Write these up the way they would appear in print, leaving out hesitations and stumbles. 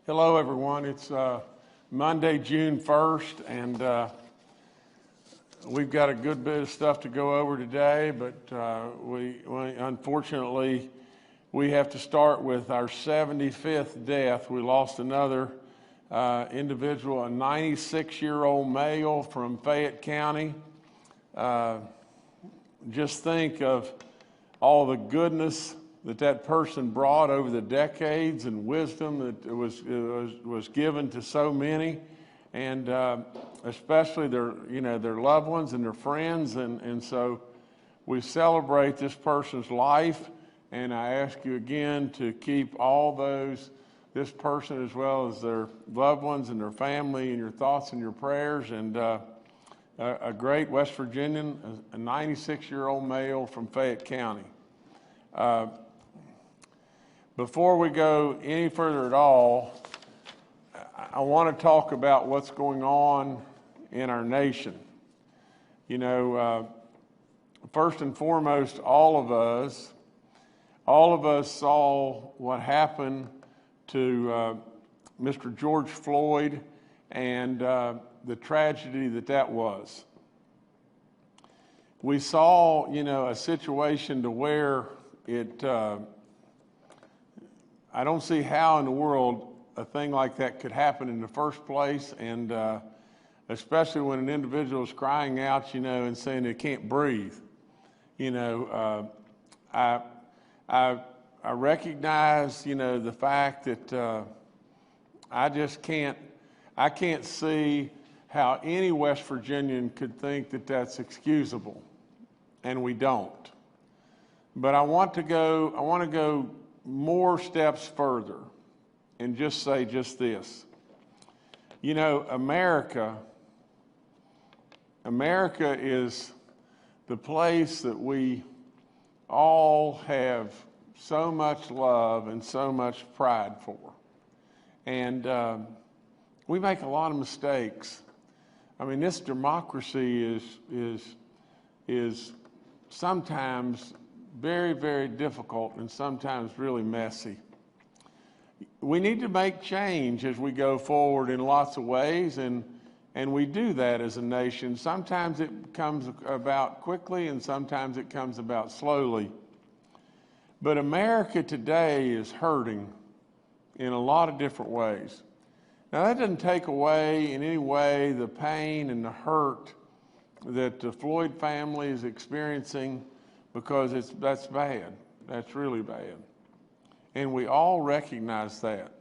Hello, everyone. It's Monday, June 1st, and we've got a good bit of stuff to go over today, but unfortunately, we have to start with our 75th death. We lost another individual, a 96-year-old male from Fayette County. Just think of all the goodness that person brought over the decades and wisdom that was given to so many, and especially their loved ones and their friends, and so we celebrate this person's life, and I ask you again to keep this person as well as their loved ones and their family in your thoughts and your prayers. And a great West Virginian, a 96-year-old male from Fayette County. Before we go any further at all, I want to talk about what's going on in our nation. First and foremost, all of us saw what happened to Mr. George Floyd and the tragedy that was. We saw, a situation to where I don't see how in the world a thing like that could happen in the first place, and especially when an individual is crying out, and saying they can't breathe. I recognize, the fact that I can't see how any West Virginian could think that that's excusable, and we don't. But I want to go more steps further and just say this. America is the place that we all have so much love and so much pride for. And we make a lot of mistakes. I mean, this democracy is sometimes very, very difficult and sometimes really messy. We need to make change as we go forward in lots of ways, and we do that as a nation. Sometimes it comes about quickly and sometimes it comes about slowly. But America today is hurting in a lot of different ways. Now, that doesn't take away in any way the pain and the hurt that the Floyd family is experiencing, because that's bad. That's really bad. And we all recognize that.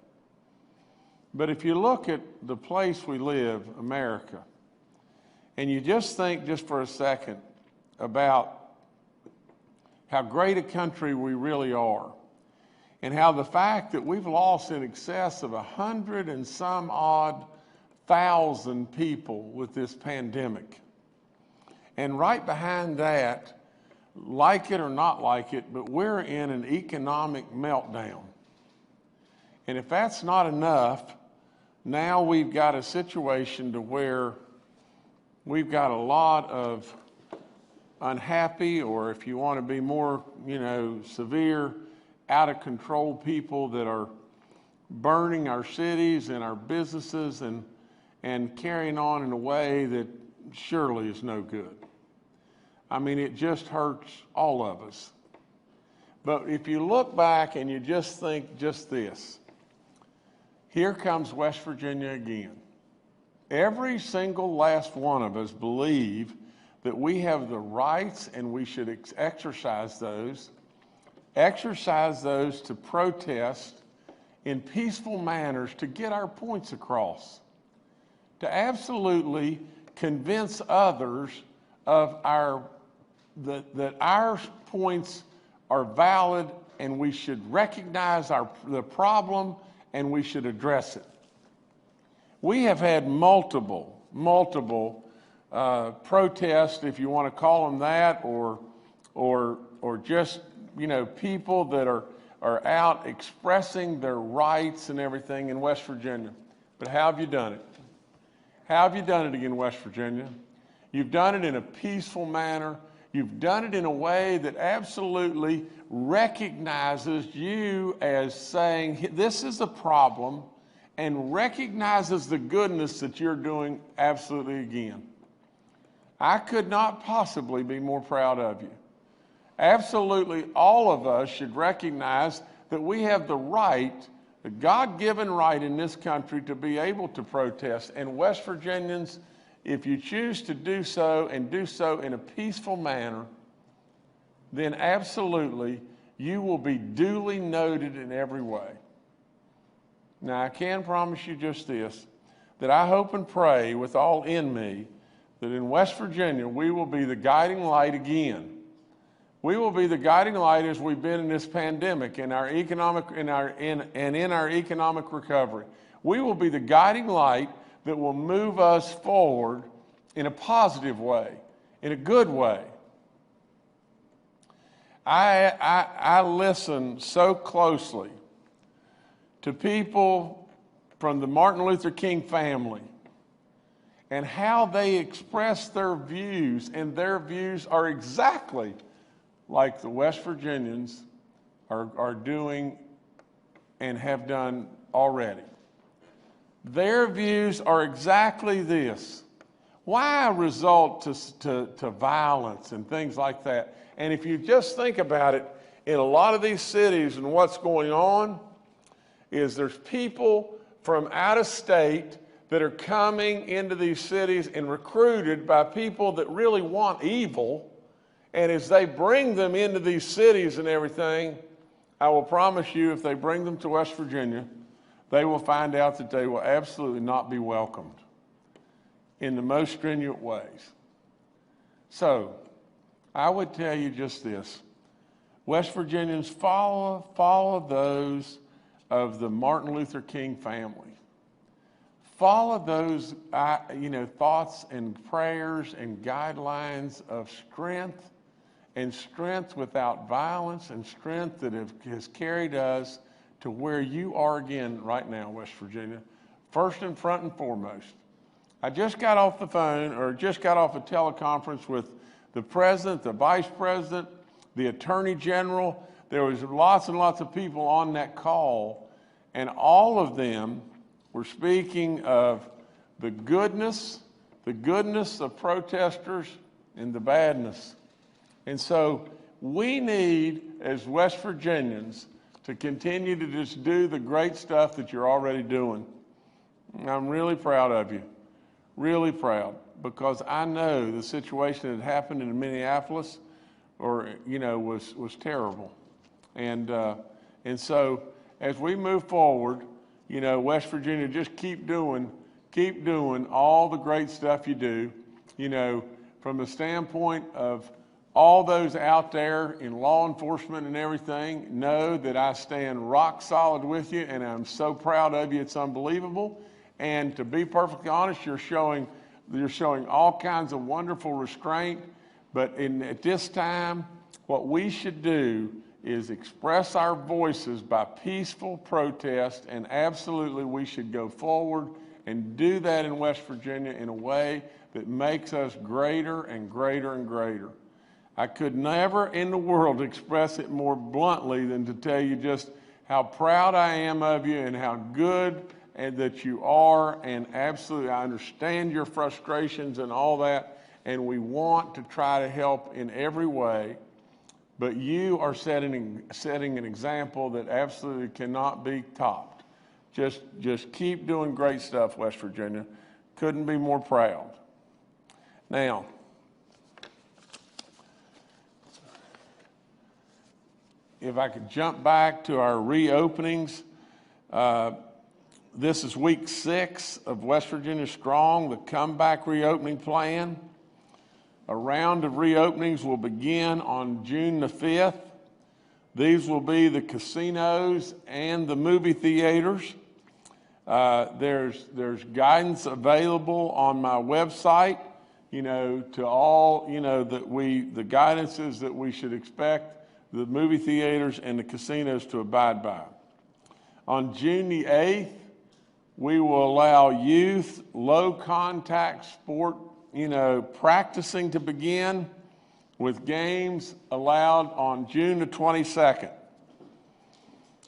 But if you look at the place we live, America, and you just think just for a second about how great a country we really are, and how the fact that we've lost in excess of 100 and some odd thousand people with this pandemic. And right behind that, like it or not like it, but we're in an economic meltdown. And if that's not enough, now we've got a situation to where we've got a lot of unhappy, or if you want to be more, severe, out of control people that are burning our cities and our businesses and carrying on in a way that surely is no good. I mean, it just hurts all of us. But if you look back and you just think just this, here comes West Virginia again. Every single last one of us believe that we have the rights, and we should exercise those to protest in peaceful manners, to get our points across, to absolutely convince others of that our points are valid, and we should recognize the problem, and we should address it. We have had multiple protests, if you want to call them that, or just people that are out expressing their rights and everything in West Virginia. But how have you done it? How have you done it in West Virginia? You've done it in a peaceful manner. You've done it in a way that absolutely recognizes you as saying, this is a problem, and recognizes the goodness that you're doing absolutely again. I could not possibly be more proud of you. Absolutely all of us should recognize that we have the right, the God-given right in this country to be able to protest. And West Virginians, if you choose to do so and do so in a peaceful manner, then absolutely you will be duly noted in every way. Now, I can promise you just this, that I hope and pray with all in me that in West Virginia we will be the guiding light again. We will be the guiding light as we've been in this pandemic, in our economic recovery. We will be the guiding light that will move us forward in a positive way, in a good way. I listen so closely to people from the Martin Luther King family and how they express their views, and their views are exactly like the West Virginians are doing and have done already. Their views are exactly this. Why resort to violence and things like that? And if you just think about it, in a lot of these cities and what's going on is there's people from out of state that are coming into these cities and recruited by people that really want evil. And as they bring them into these cities and everything, I will promise you, if they bring them to West Virginia, they will find out that they will absolutely not be welcomed in the most stringent ways. So, I would tell you just this. West Virginians, follow those of the Martin Luther King family. Follow those thoughts and prayers and guidelines of strength, and strength without violence, and strength that has carried us to where you are again right now, West Virginia, first and front and foremost. I just got off the phone, or just got off a teleconference with the president, the vice president, the attorney general. There was lots and lots of people on that call, and all of them were speaking of the goodness of protesters and the badness. And so we need, as West Virginians, to continue to just do the great stuff that you're already doing. I'm really proud of you, really proud, because I know the situation that happened in Minneapolis, was terrible. And so as we move forward, West Virginia, just keep doing all the great stuff you do, from the standpoint of all those out there in law enforcement and everything. Know that I stand rock solid with you, and I'm so proud of you, it's unbelievable. And to be perfectly honest, you're showing all kinds of wonderful restraint, but at this time, what we should do is express our voices by peaceful protest, and absolutely we should go forward and do that in West Virginia in a way that makes us greater and greater and greater. I could never in the world express it more bluntly than to tell you just how proud I am of you and how good and that you are, and absolutely I understand your frustrations and all that, and we want to try to help in every way. But you are setting an example that absolutely cannot be topped. Just keep doing great stuff, West Virginia. Couldn't be more proud. Now, if I could jump back to our reopenings, this is week 6 of West Virginia Strong, the comeback reopening plan. A round of reopenings will begin on June the 5th. These will be the casinos and the movie theaters. There's guidance available on my website, to all, the guidances that we should expect the movie theaters and the casinos to abide by. On June the 8th, we will allow youth low contact sport practicing to begin, with games allowed on June the 22nd.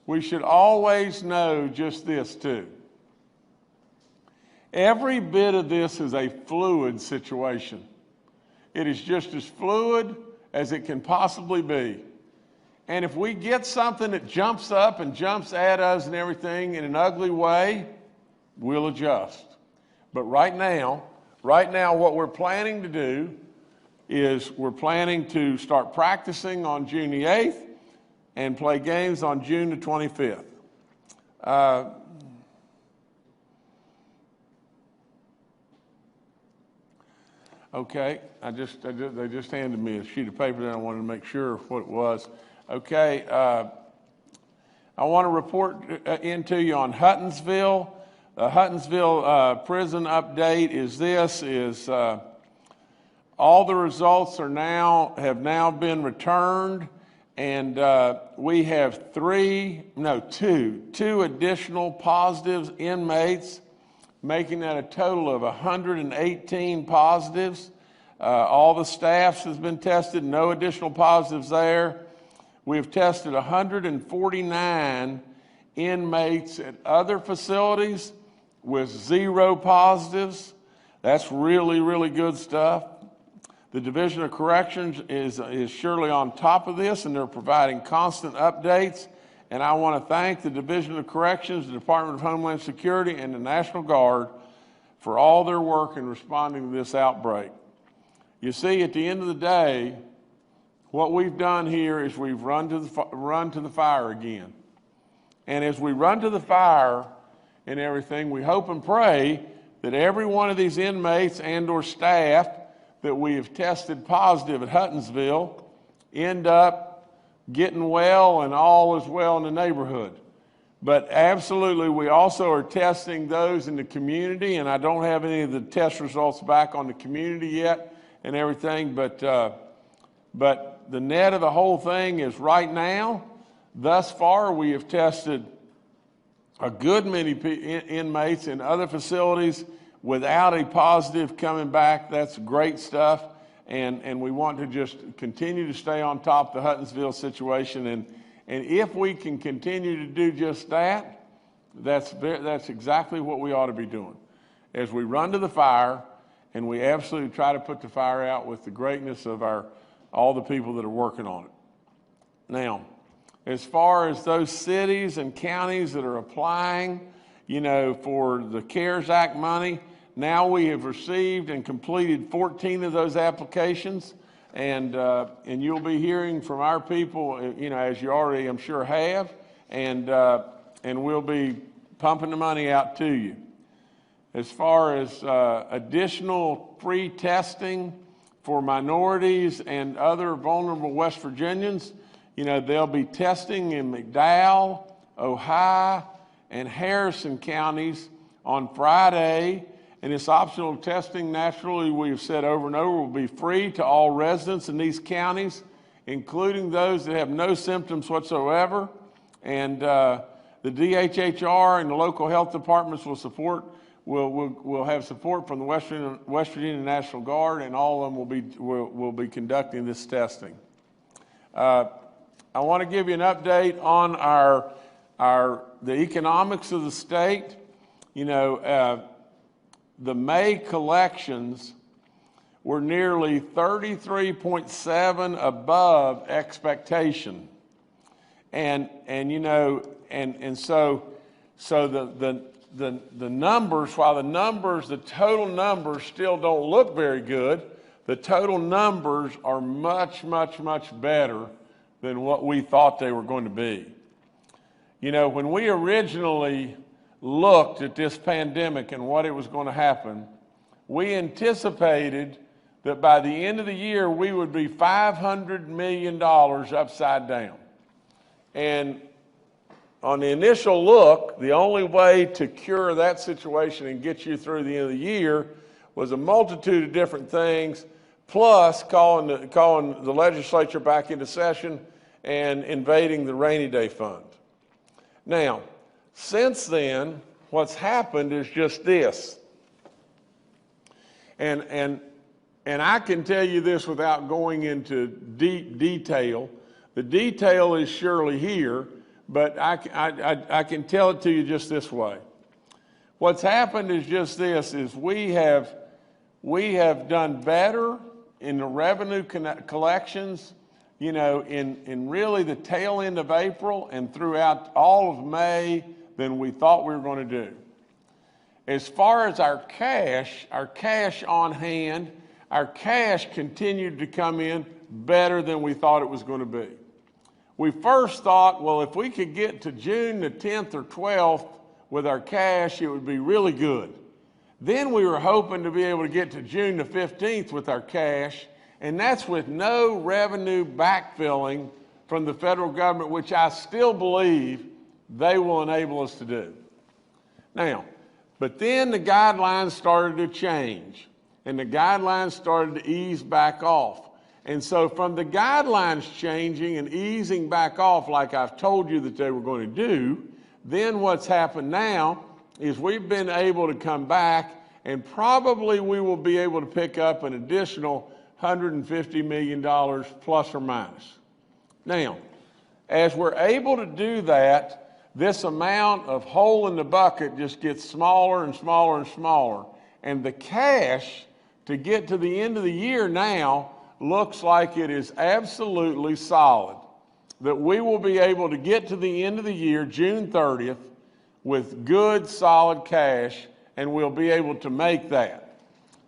We should always know just this too. Every bit of this is a fluid situation. It is just as fluid as it can possibly be. And if we get something that jumps up and jumps at us and everything in an ugly way, we'll adjust. But right now, what we're planning to do is we're planning to start practicing on June the 8th and play games on June the 25th. Okay, they just handed me a sheet of paper that I wanted to make sure what it was. Okay, I want to report into you on Huttonsville. The Huttonsville prison update is this: all the results have now been returned, and we have two additional positive inmates, making that a total of 118 positives. All the staff has been tested, no additional positives there. We've tested 149 inmates at other facilities with 0 positives. That's really, really good stuff. The Division of Corrections is surely on top of this, and they're providing constant updates. And I want to thank the Division of Corrections, the Department of Homeland Security, and the National Guard for all their work in responding to this outbreak. You see, at the end of the day, what we've done here is we've run to the fire again. And as we run to the fire and everything, we hope and pray that every one of these inmates and or staff that we have tested positive at Huttonsville end up getting well and all is well in the neighborhood. But absolutely, we also are testing those in the community, and I don't have any of the test results back on the community yet and everything, but the net of the whole thing is right now, thus far, we have tested a good many inmates in other facilities without a positive coming back. That's great stuff. And we want to just continue to stay on top of the Huttonsville situation. And if we can continue to do just that, that's exactly what we ought to be doing. As we run to the fire, and we absolutely try to put the fire out with the greatness of all the people that are working on it. Now, as far as those cities and counties that are applying, for the CARES Act money, now we have received and completed 14 of those applications, and you'll be hearing from our people, as you already, I'm sure, have, and we'll be pumping the money out to you. As far as additional free testing for minorities and other vulnerable West Virginians, they'll be testing in McDowell, Ohio, and Harrison counties on Friday. And this optional testing, naturally, we've said over and over, will be free to all residents in these counties, including those that have no symptoms whatsoever. And the DHHR and the local health departments will have support from the West Virginia National Guard, and all of them will be conducting this testing. I want to give you an update on the economics of the state. The May collections were nearly 33.7 above expectation, and so the numbers, while the total numbers still don't look very good, the total numbers are much, much, much better than what we thought they were going to be. When we originally looked at this pandemic and what it was going to happen, we anticipated that by the end of the year, we would be $500 million upside down. And on the initial look, the only way to cure that situation and get you through the end of the year was a multitude of different things, plus calling the legislature back into session and invading the rainy day fund. Now, since then, what's happened is just this. And I can tell you this without going into deep detail. The detail is surely here, but I can tell it to you just this way. What's happened is just this, is we have done better in the revenue collections, you know, in really the tail end of April and throughout all of May than we thought we were going to do. As far as our cash on hand, our cash continued to come in better than we thought it was going to be. We first thought, well, if we could get to June the 10th or 12th with our cash, it would be really good. Then we were hoping to be able to get to June the 15th with our cash, and that's with no revenue backfilling from the federal government, which I still believe they will enable us to do. Now, but then the guidelines started to change, and the guidelines started to ease back off. And so from the guidelines changing and easing back off, like I've told you that they were going to do, then what's happened now is we've been able to come back, and probably we will be able to pick up an additional $150 million plus or minus. Now, as we're able to do that, this amount of hole in the bucket just gets smaller and smaller and smaller. And the cash to get to the end of the year now looks like it is absolutely solid, that we will be able to get to the end of the year, June 30th, with good, solid cash, and we'll be able to make that.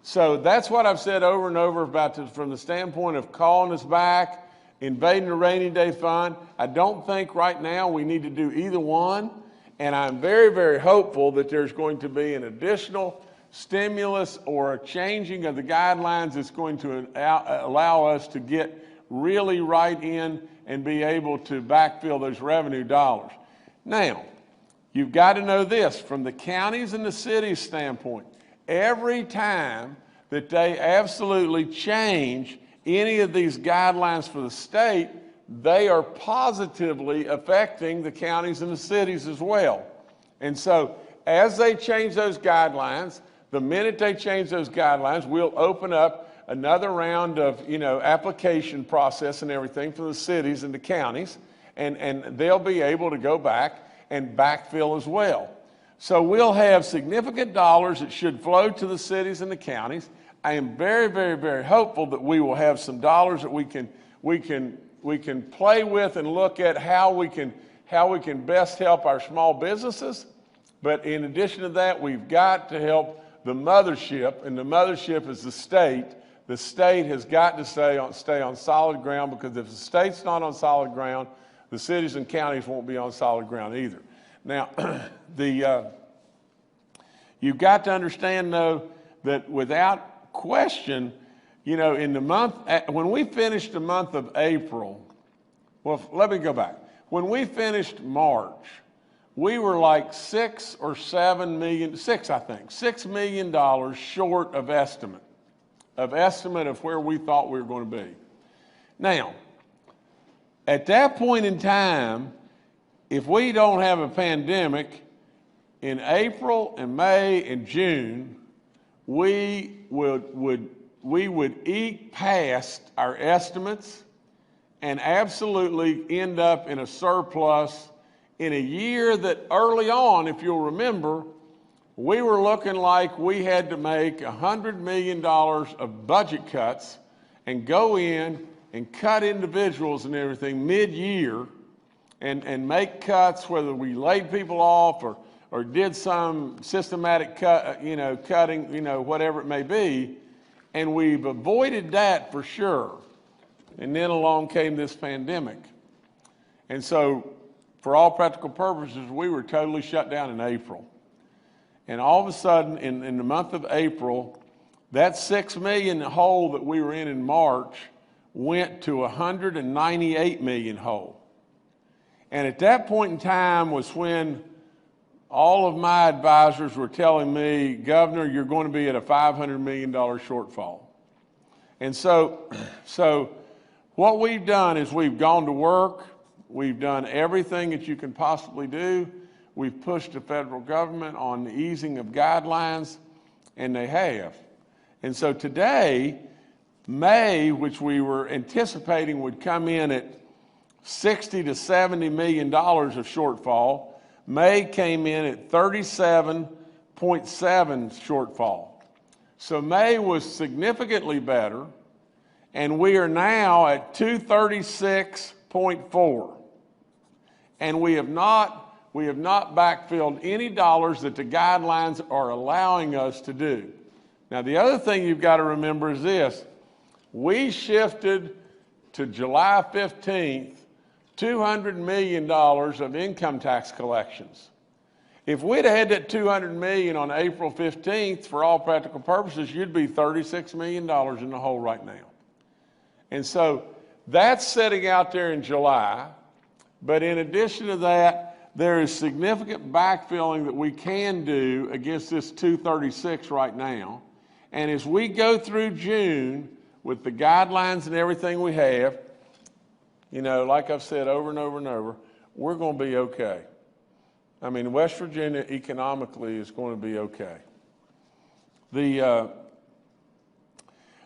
So that's what I've said over and over about this, from the standpoint of calling us back, invading the rainy day fund. I don't think right now we need to do either one, and I'm very, very hopeful that there's going to be an additional stimulus or a changing of the guidelines that's going to allow us to get really right in and be able to backfill those revenue dollars. Now, you've got to know this, from the counties and the cities standpoint, every time that they absolutely change any of these guidelines for the state, they are positively affecting the counties and the cities as well. And so as they change those guidelines, the minute they change those guidelines, we'll open up another round of, you know, application process and everything for the cities and the counties, and they'll be able to go back and backfill as well. So we'll have significant dollars that should flow to the cities and the counties. I am very, very, very hopeful that we will have some dollars that we can play with and look at how we can best help our small businesses. But in addition to that, we've got to help the mothership, and the mothership is the state. The state has got to stay on solid ground, because if the state's not on solid ground, the cities and counties won't be on solid ground either. Now, you've got to understand, though, that without question, you know, in the month, when we finished the month of April, well, let me go back. When we finished March, we were like $6 million short of estimate of where we thought we were going to be. Now, at that point in time, if we don't have a pandemic, in April and May and June, we would eke past our estimates and absolutely end up in a surplus in a year that early on, if you'll remember, we were looking like we had to make $100 million of budget cuts and go in and cut individuals and everything mid-year and make cuts, whether we laid people off or did some systematic cutting, whatever it may be. And we've avoided that for sure. And then along came this pandemic. And so, for all practical purposes, we were totally shut down in April. And all of a sudden, in the month of April, that $6 million hole that we were in March went to $198 million hole. And at that point in time was when all of my advisors were telling me, Governor, you're going to be at a $500 million shortfall. And so what we've done is we've gone to work. We've done everything that you can possibly do. We've pushed the federal government on the easing of guidelines, and they have. And so today, May, which we were anticipating would come in at $60 to $70 million of shortfall, May came in at $37.6 0.7 shortfall. So May was significantly better, and we are now at 236.4. And we have not backfilled any dollars that the guidelines are allowing us to do. Now, the other thing you've got to remember is this. We shifted to July 15th, $200 million of income tax collections. If we'd had that $200 million on April 15th, for all practical purposes, you'd be $36 million in the hole right now. And so that's sitting out there in July. But in addition to that, there is significant backfilling that we can do against this 236 right now. And as we go through June with the guidelines and everything we have, you know, like I've said over and over and over, we're going to be okay. I mean, West Virginia economically is going to be okay.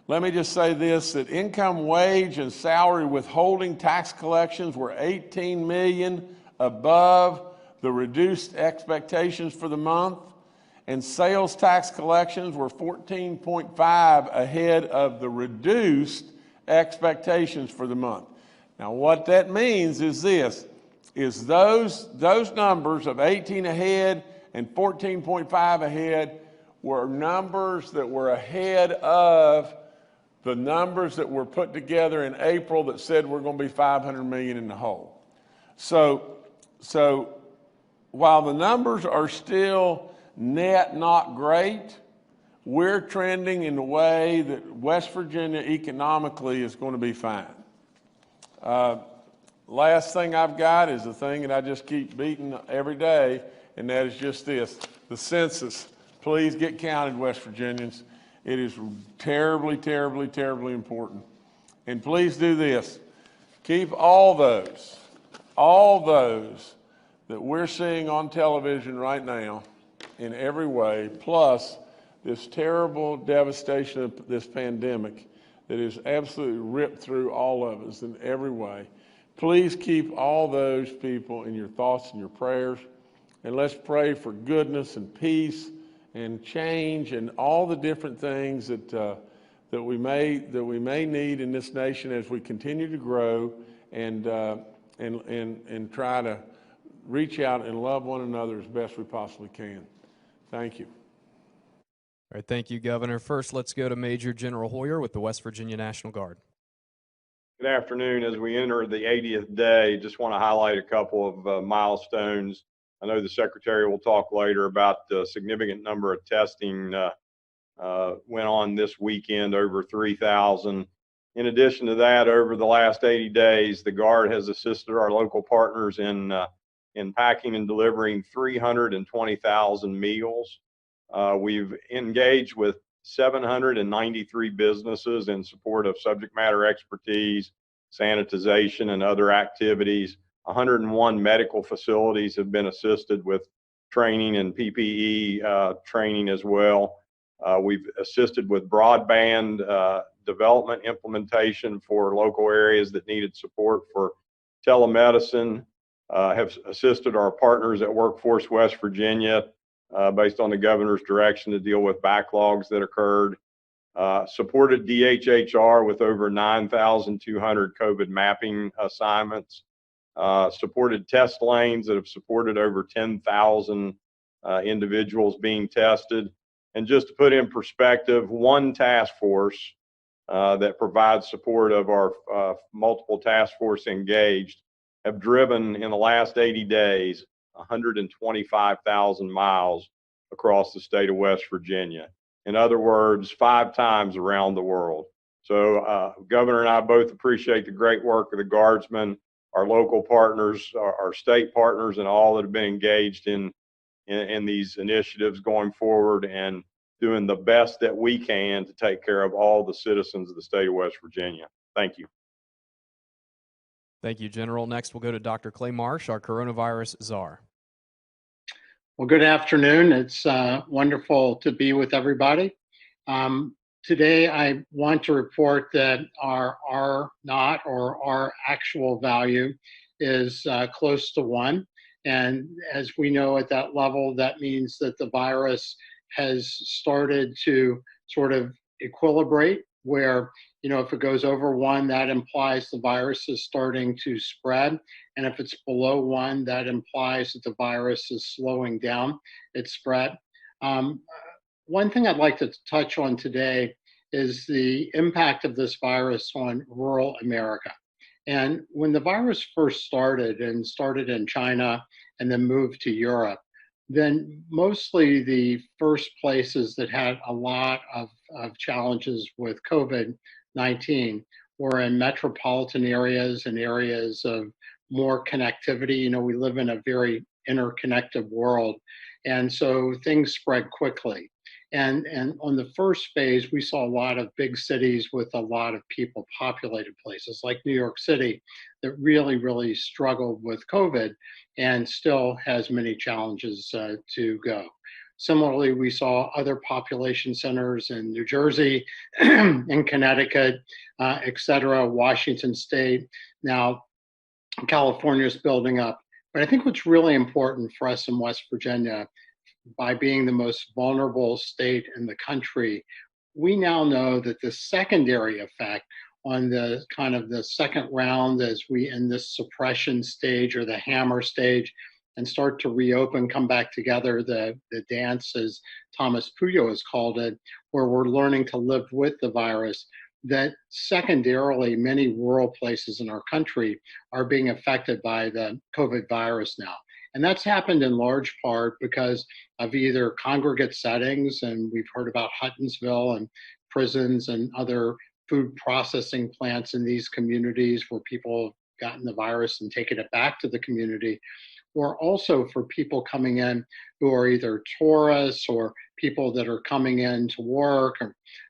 Let me just say this, that income, wage, and salary withholding tax collections were $18 million above the reduced expectations for the month, and sales tax collections were 14.5 ahead of the reduced expectations for the month. Now, what that means is this, is those numbers of 18 ahead and 14.5 ahead were numbers that were ahead of the numbers that were put together in April that said we're going to be $500 million in the hole. So while the numbers are still net not great, we're trending in the way that West Virginia economically is going to be fine. Last thing I've got is the thing that I just keep beating every day, and that is just this, the census. Please get counted, West Virginians. It is terribly, terribly, terribly important. And please do this. Keep all those that we're seeing on television right now in every way, plus this terrible devastation of this pandemic that has absolutely ripped through all of us in every way. Please keep all those people in your thoughts and your prayers, and let's pray for goodness and peace and change and all the different things that we may need in this nation as we continue to grow and try to reach out and love one another as best we possibly can. Thank you. All right, thank you, Governor. First, let's go to Major General Hoyer with the West Virginia National Guard. Good afternoon. As we enter the 80th day, just want to highlight a couple of milestones. I know the Secretary will talk later about the significant number of testing went on this weekend, over 3,000. In addition to that, over the last 80 days, the Guard has assisted our local partners in packing and delivering 320,000 meals. We've engaged with 793 businesses in support of subject matter expertise, sanitization, and other activities. 101 medical facilities have been assisted with training and PPE training as well. We've assisted with broadband development implementation for local areas that needed support for telemedicine, have assisted our partners at Workforce West Virginia based on the governor's direction to deal with backlogs that occurred, supported DHHR with over 9,200 COVID mapping assignments, supported test lanes that have supported over 10,000 individuals being tested. And just to put in perspective, one task force that provides support of our multiple task force engaged have driven in the last 80 days 125,000 miles across the state of West Virginia. In other words, 5 times around the world. So Governor and I both appreciate the great work of the Guardsmen, our local partners, our state partners, and all that have been engaged in these initiatives going forward and doing the best that we can to take care of all the citizens of the state of West Virginia. Thank you. Thank you, General. Next, we'll go to Dr. Clay Marsh, our coronavirus czar. Well, good afternoon. It's wonderful to be with everybody. Today, I want to report that our R naught, or our actual value, is close to 1. And as we know at that level, that means that the virus has started to sort of equilibrate where, if it goes over 1, that implies the virus is starting to spread. And if it's below 1, that implies that the virus is slowing down its spread. One thing I'd like to touch on today is the impact of this virus on rural America. And when the virus first started in China and then moved to Europe, then mostly the first places that had a lot of challenges with COVID-19 were in metropolitan areas and areas of more connectivity. We live in a very interconnected world. And so things spread quickly. And on the first phase, we saw a lot of big cities with a lot of people, populated places like New York City that really, really struggled with COVID and still has many challenges to go. Similarly, we saw other population centers in New Jersey, in Connecticut, et cetera, Washington State. Now, California is building up. But I think what's really important for us in West Virginia, by being the most vulnerable state in the country, we now know that the secondary effect on the kind of the second round as we in this suppression stage or the hammer stage and start to reopen, come back together, the dance, as Thomas Puyo has called it, where we're learning to live with the virus, that secondarily many rural places in our country are being affected by the COVID virus now. And that's happened in large part because of either congregate settings, and we've heard about Huttonsville and prisons and other food processing plants in these communities where people have gotten the virus and taken it back to the community, or also for people coming in who are either tourists or people that are coming in to work.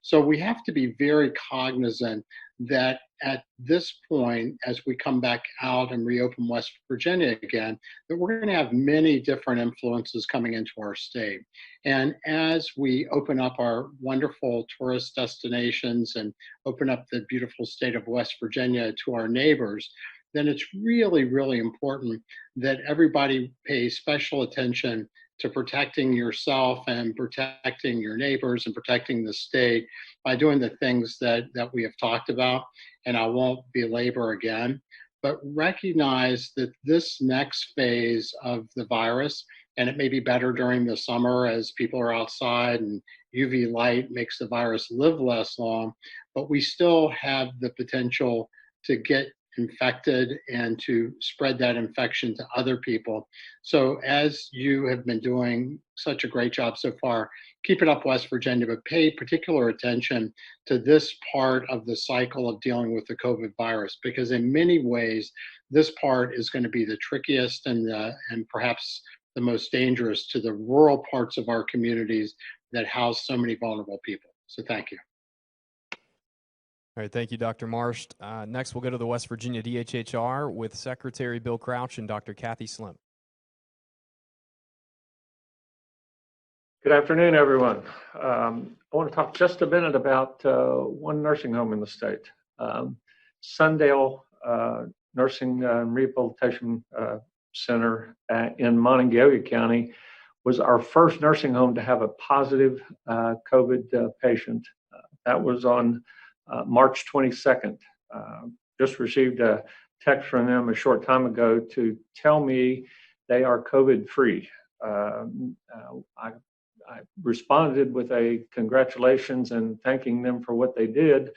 So we have to be very cognizant that at this point, as we come back out and reopen West Virginia again, that we're going to have many different influences coming into our state. And as we open up our wonderful tourist destinations and open up the beautiful state of West Virginia to our neighbors, then it's really, really important that everybody pays special attention to protecting yourself and protecting your neighbors and protecting the state by doing the things that we have talked about. And I won't belabor again, but recognize that this next phase of the virus, and it may be better during the summer as people are outside and UV light makes the virus live less long, but we still have the potential to get infected and to spread that infection to other people. So as you have been doing such a great job so far, keep it up, West Virginia, but pay particular attention to this part of the cycle of dealing with the COVID virus, because in many ways, this part is going to be the trickiest and perhaps the most dangerous to the rural parts of our communities that house so many vulnerable people. So thank you. All right, thank you, Dr. Marsh. Next, we'll go to the West Virginia DHHR with Secretary Bill Crouch and Dr. Kathy Slim. Good afternoon, everyone. I want to talk just a minute about one nursing home in the state. Sundale Nursing and Rehabilitation Center in Monongalia County was our first nursing home to have a positive COVID patient. That was on March 22nd. Just received a text from them a short time ago to tell me they are COVID free. I responded with a congratulations and thanking them for what they did.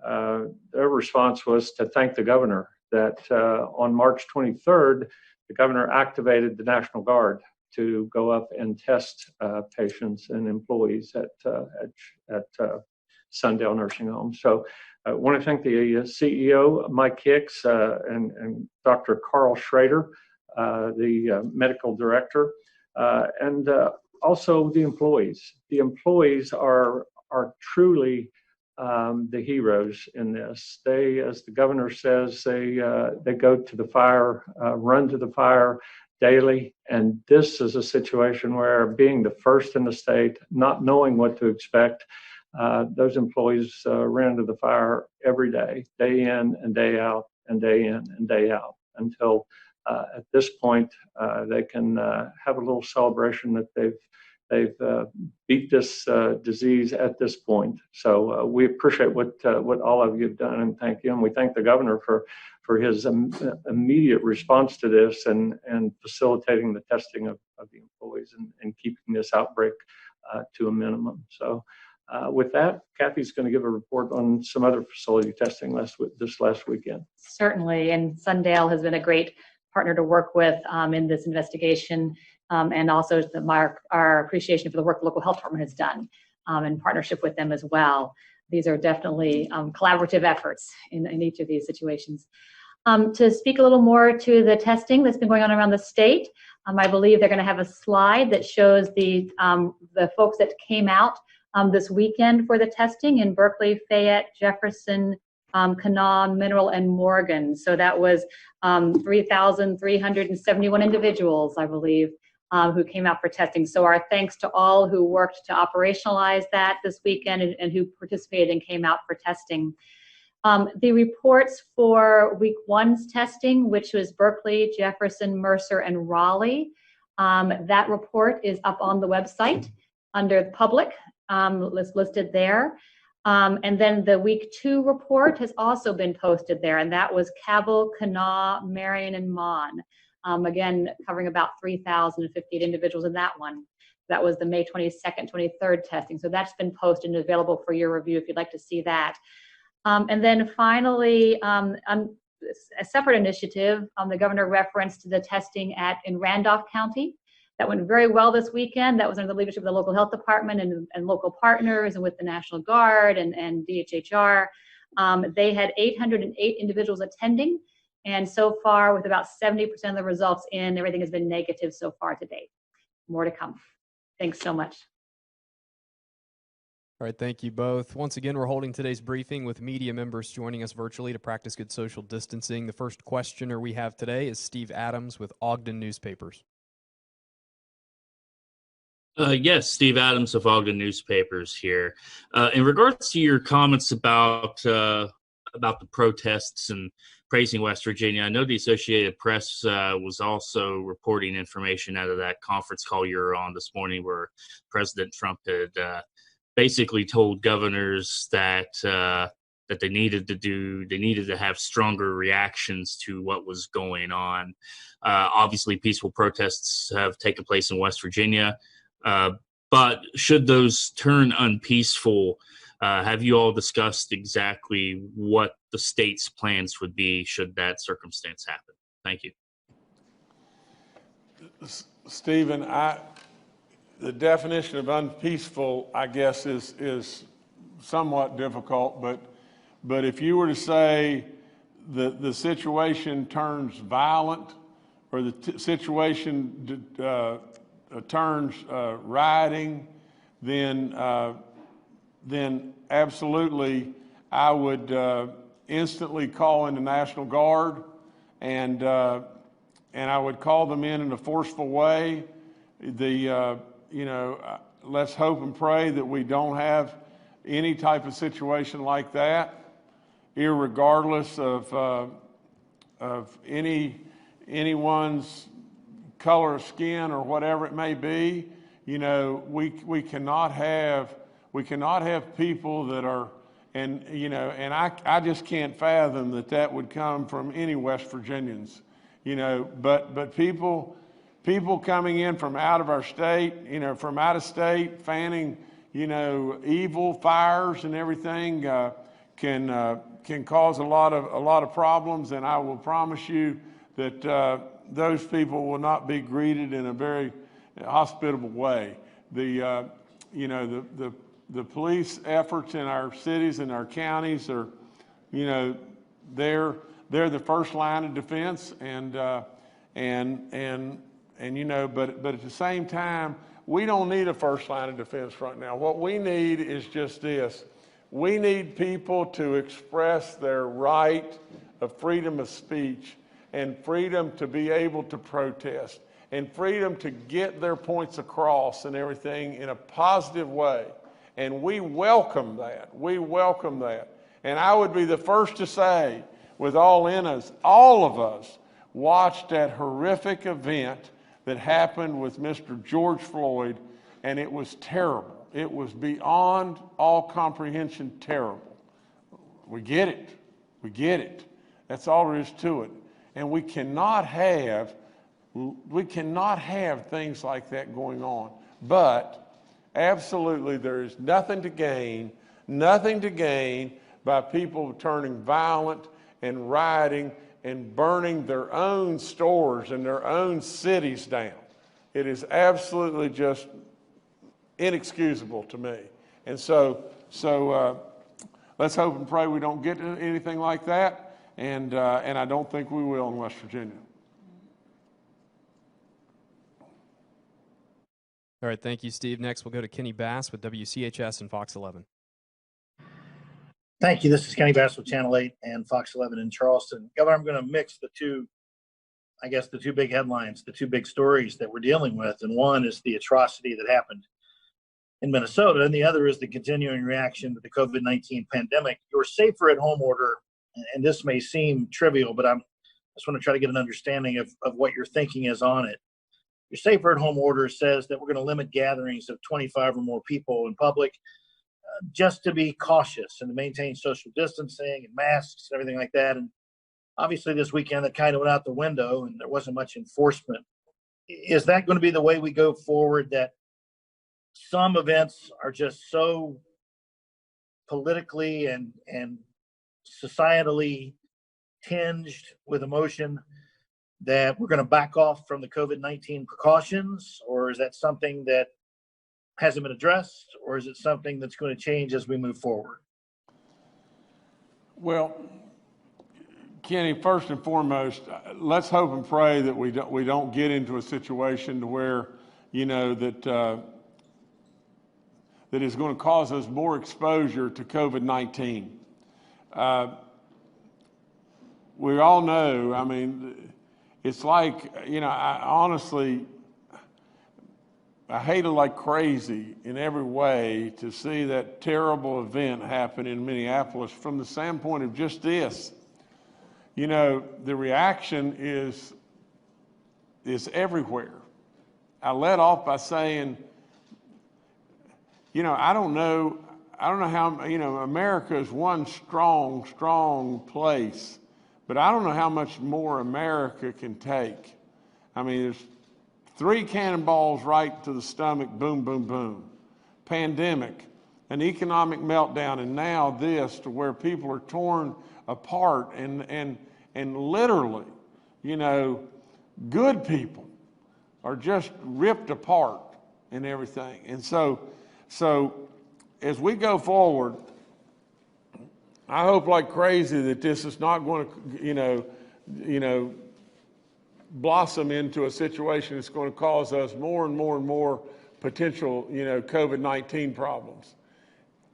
Their response was to thank the governor that on March 23rd, the governor activated the National Guard to go up and test patients and employees at Sundale Nursing Home. So I want to thank the CEO, Mike Hicks, and Dr. Carl Schrader, the medical director, and also the employees. The employees are truly the heroes in this. They, as the governor says, they go to the fire, run to the fire daily. And this is a situation where, being the first in the state, not knowing what to expect, those employees ran to the fire every day in and day out and day in and day out until at this point, they can have a little celebration that they've beat this disease at this point. So we appreciate what all of you have done, and thank you. And we thank the governor for his immediate response to this and facilitating the testing of the employees and keeping this outbreak to a minimum. So with that, Kathy's going to give a report on some other facility testing this last weekend. Certainly, and Sundale has been a great partner to work with in this investigation, and also our appreciation for the work the local health department has done in partnership with them as well. These are definitely collaborative efforts in each of these situations. To speak a little more to the testing that's been going on around the state, I believe they're going to have a slide that shows the folks that came out this weekend for the testing in Berkeley, Fayette, Jefferson, Kanawha, Mineral, and Morgan. So that was 3,371 individuals, I believe, who came out for testing. So our thanks to all who worked to operationalize that this weekend and who participated and came out for testing. The reports for week one's testing, which was Berkeley, Jefferson, Mercer, and Raleigh, that report is up on the website under public, listed there. And then the week two report has also been posted there, and that was Cabell, Kanawha, Marion, and Mon. Again, covering about 3,058 individuals in that one. That was the May 22nd, 23rd testing. So that's been posted and available for your review if you'd like to see that. And then finally, a separate initiative, the governor referenced the testing in Randolph County. That went very well this weekend. That was under the leadership of the local health department and local partners and with the National Guard and DHHR. They had 808 individuals attending. And so far, with about 70% of the results in, everything has been negative so far to date. More to come. Thanks so much. All right, thank you both. Once again, we're holding today's briefing with media members joining us virtually to practice good social distancing. The first questioner we have today is Steve Adams with Ogden Newspapers. Yes, Steve Adams of Ogden Newspapers here. In regards to your comments about the protests and praising West Virginia, I know the Associated Press was also reporting information out of that conference call you were on this morning, where President Trump had basically told governors that they needed to have stronger reactions to what was going on. Obviously, peaceful protests have taken place in West Virginia. But should those turn unpeaceful, have you all discussed exactly what the state's plans would be should that circumstance happen? Thank you. Stephen, the definition of unpeaceful, I guess, is somewhat difficult, but if you were to say the situation turns violent or the situation turns rioting, then absolutely I would instantly call in the National Guard, and I would call them in a forceful way. Let's hope and pray that we don't have any type of situation like that, irregardless of anyone's color of skin or whatever it may be. We cannot have people that are, and I just can't fathom that would come from any West Virginians, but people coming in from out of our state, from out of state, fanning, evil fires and everything, can cause a lot of problems, and I will promise you that those people will not be greeted in a very hospitable way. The police efforts in our cities and our counties are, they're the first line of defense, but at the same time, we don't need a first line of defense right now. What we need is just this. We need people to express their right of freedom of speech and freedom to be able to protest and freedom to get their points across and everything in a positive way. And we welcome that. We welcome that. And I would be the first to say, with all in us, all of us, watched that horrific event that happened with Mr. George Floyd, and it was terrible. It was beyond all comprehension terrible. We get it. We get it. That's all there is to it. And we cannot have things like that going on. But absolutely, there is nothing to gain by people turning violent and rioting and burning their own stores and their own cities down. It is absolutely just inexcusable to me. And so let's hope and pray we don't get to anything like that. And I don't think we will in West Virginia. All right, thank you, Steve. Next, we'll go to Kenny Bass with WCHS and Fox 11. Thank you. This is Kenny Bass with Channel 8 and Fox 11 in Charleston. Governor, I'm going to mix the two big headlines, the two big stories that we're dealing with. And one is the atrocity that happened in Minnesota, and the other is the continuing reaction to the COVID-19 pandemic. Your safer at home order, and this may seem trivial, but I just want to try to get an understanding of what your thinking is on it. Your safer at home order says that we're going to limit gatherings of 25 or more people in public just to be cautious and to maintain social distancing and masks and everything like that. And obviously this weekend that kind of went out the window and there wasn't much enforcement. Is that going to be the way we go forward, that some events are just so politically and societally tinged with emotion that we're going to back off from the COVID-19 precautions? Or is that something that hasn't been addressed, or is it something that's going to change as we move forward? Well, Kenny, first and foremost, let's hope and pray that we don't get into a situation to where, that is going to cause us more exposure to COVID-19. We all know, I mean, it's like, I hate it like crazy in every way to see that terrible event happen in Minneapolis from the standpoint of just this. The reaction is everywhere. I led off by saying, I don't know how, America is one strong place, but I don't know how much more America can take. I mean, there's 3 cannonballs right to the stomach, boom, boom, boom. Pandemic, an economic meltdown, and now this, to where people are torn apart and literally, good people are just ripped apart and everything. And so as we go forward, I hope like crazy that this is not going to, blossom into a situation that's going to cause us more and more potential, COVID-19 problems.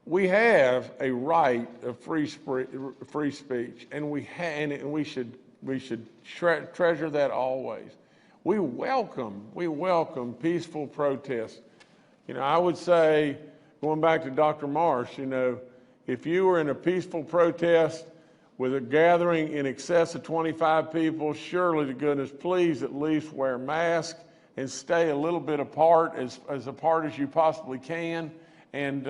We have a right of free speech, and we should treasure that always. We welcome peaceful protest. I would say, going back to Dr. Marsh, if you were in a peaceful protest with a gathering in excess of 25 people, surely to goodness, please at least wear masks and stay a little bit apart, as apart as you possibly can. And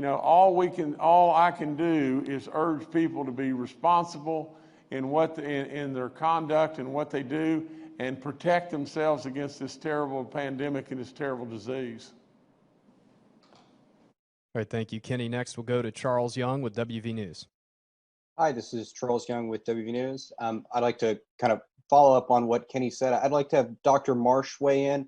all I can do is urge people to be responsible in their conduct and what they do, and protect themselves against this terrible pandemic and this terrible disease. All right, thank you, Kenny. Next, we'll go to Charles Young with WV News. Hi, this is Charles Young with WV News. I'd like to kind of follow up on what Kenny said. I'd like to have Dr. Marsh weigh in.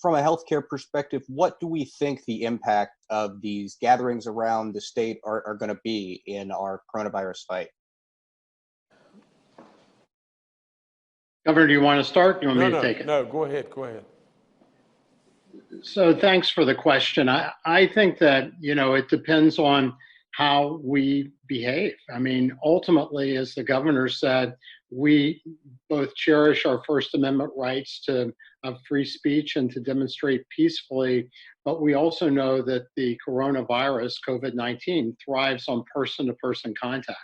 From a healthcare perspective, what do we think the impact of these gatherings around the state are going to be in our coronavirus fight? Governor, do you want to start? Do you want me to take it? No, go ahead. So thanks for the question. I think that, it depends on how we behave. I mean, ultimately, as the governor said, we both cherish our First Amendment rights to free speech and to demonstrate peacefully, but we also know that the coronavirus, COVID-19, thrives on person-to-person contact.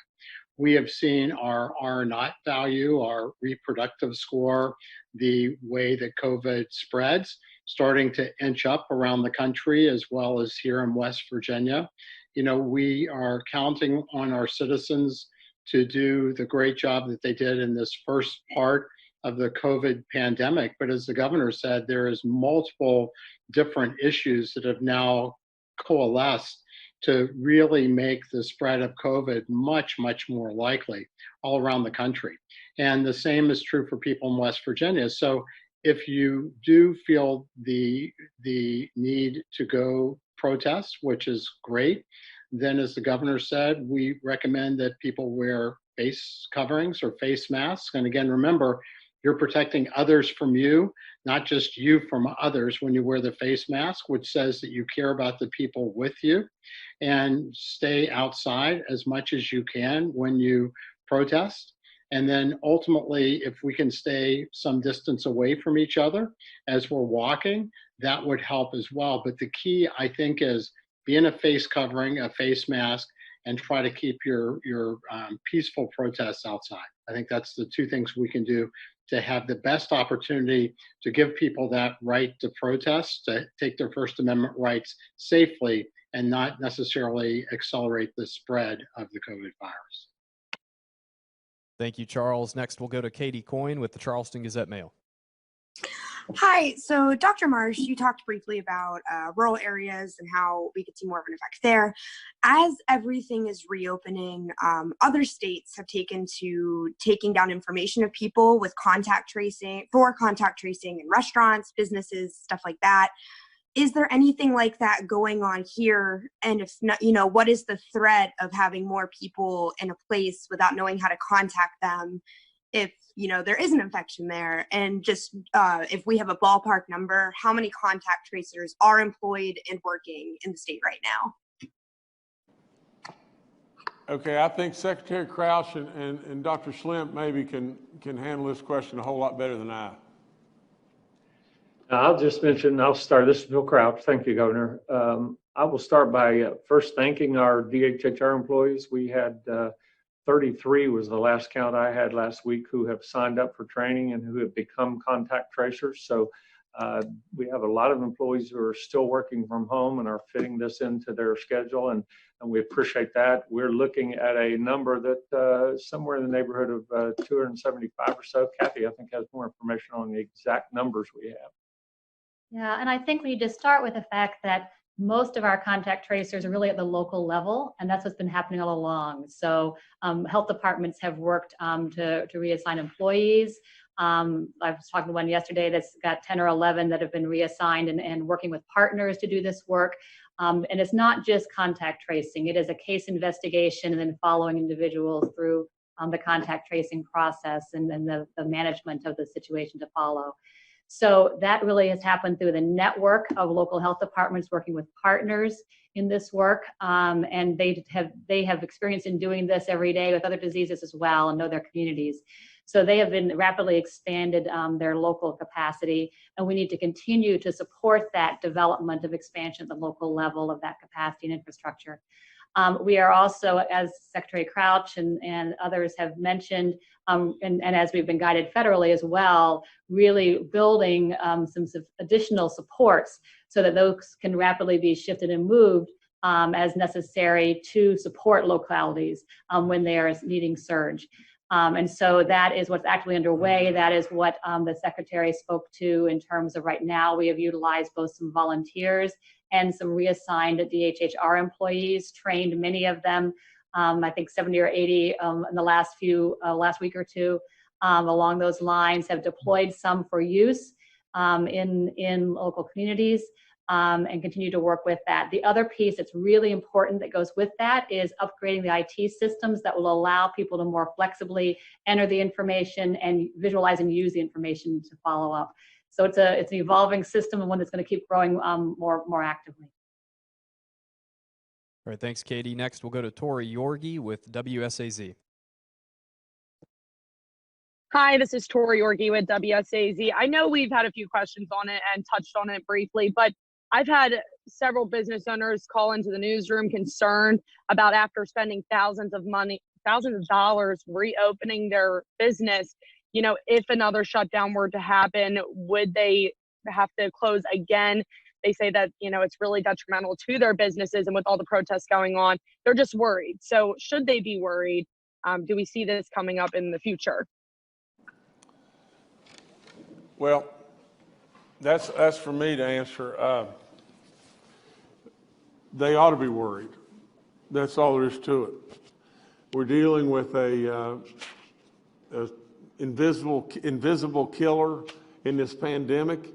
we have seen our R0 value, our reproductive score, the way that COVID spreads, starting to inch up around the country as well as here in West Virginia. We are counting on our citizens to do the great job that they did in this first part of the COVID pandemic. But as the governor said, there is multiple different issues that have now coalesced to really make the spread of COVID much, much more likely all around the country. And the same is true for people in West Virginia. So if you do feel the need to go protest, which is great, then as the governor said, we recommend that people wear face coverings or face masks. And again, remember, you're protecting others from you, not just you from others when you wear the face mask, which says that you care about the people with you. And stay outside as much as you can when you protest. And then ultimately, if we can stay some distance away from each other as we're walking, that would help as well. But the key, I think, is be in a face covering, a face mask, and try to keep your peaceful protests outside. I think that's the two things we can do to have the best opportunity to give people that right to protest, to take their First Amendment rights safely, and not necessarily accelerate the spread of the COVID virus. Thank you, Charles. Next, we'll go to Katie Coyne with the Charleston Gazette-Mail. Hi, so Dr. Marsh, you talked briefly about rural areas and how we could see more of an effect there. As everything is reopening, other states have taken to taking down information of people with contact tracing in restaurants, businesses, stuff like that. Is there anything like that going on here? And if not, what is the threat of having more people in a place without knowing how to contact them if, there is an infection there? And just if we have a ballpark number, how many contact tracers are employed and working in the state right now? Okay, I think Secretary Crouch and Dr. Schlemp maybe can handle this question a whole lot better than I. I'll just mention, this is Bill Crouch. Thank you, Governor. I will start by first thanking our DHHR employees. We had 33 was the last count I had last week who have signed up for training and who have become contact tracers. So we have a lot of employees who are still working from home and are fitting this into their schedule, and we appreciate that. We're looking at a number that somewhere in the neighborhood of 275 or so. Kathy, I think, has more information on the exact numbers we have. Yeah, and I think we need to start with the fact that most of our contact tracers are really at the local level, and that's what's been happening all along. So health departments have worked to reassign employees. I was talking to one yesterday that's got 10 or 11 that have been reassigned and working with partners to do this work. And it's not just contact tracing. It is a case investigation and then following individuals through the contact tracing process and then the management of the situation to follow. So that really has happened through the network of local health departments working with partners in this work. And they have experience in doing this every day with other diseases as well and know their communities. So they have been rapidly expanded their local capacity, and we need to continue to support that development of expansion at the local level of that capacity and infrastructure. We are also, as Secretary Crouch and others have mentioned, and as we've been guided federally as well, really building some additional supports so that those can rapidly be shifted and moved as necessary to support localities when they are needing surge. And so that is what's actually underway. That is what the Secretary spoke to in terms of right now. We have utilized both some volunteers and some reassigned DHHR employees, trained many of them, I think 70 or 80 in the last week or two along those lines, have deployed some for use in local communities and continue to work with that. The other piece that's really important that goes with that is upgrading the IT systems that will allow people to more flexibly enter the information and visualize and use the information to follow up. So it's an evolving system and one that's going to keep growing more actively. All right, thanks, Katie. Next, we'll go to Tori Yorgi with WSAZ. Hi, this is Tori Yorgi with WSAZ. I know we've had a few questions on it and touched on it briefly, but I've had several business owners call into the newsroom concerned about after spending thousands thousands of dollars reopening their business. If another shutdown were to happen, would they have to close again? They say that, it's really detrimental to their businesses, and with all the protests going on, they're just worried. So should they be worried? Do we see this coming up in the future? Well, that's for me to answer. They ought to be worried. That's all there is to it. We're dealing with a invisible killer in this pandemic.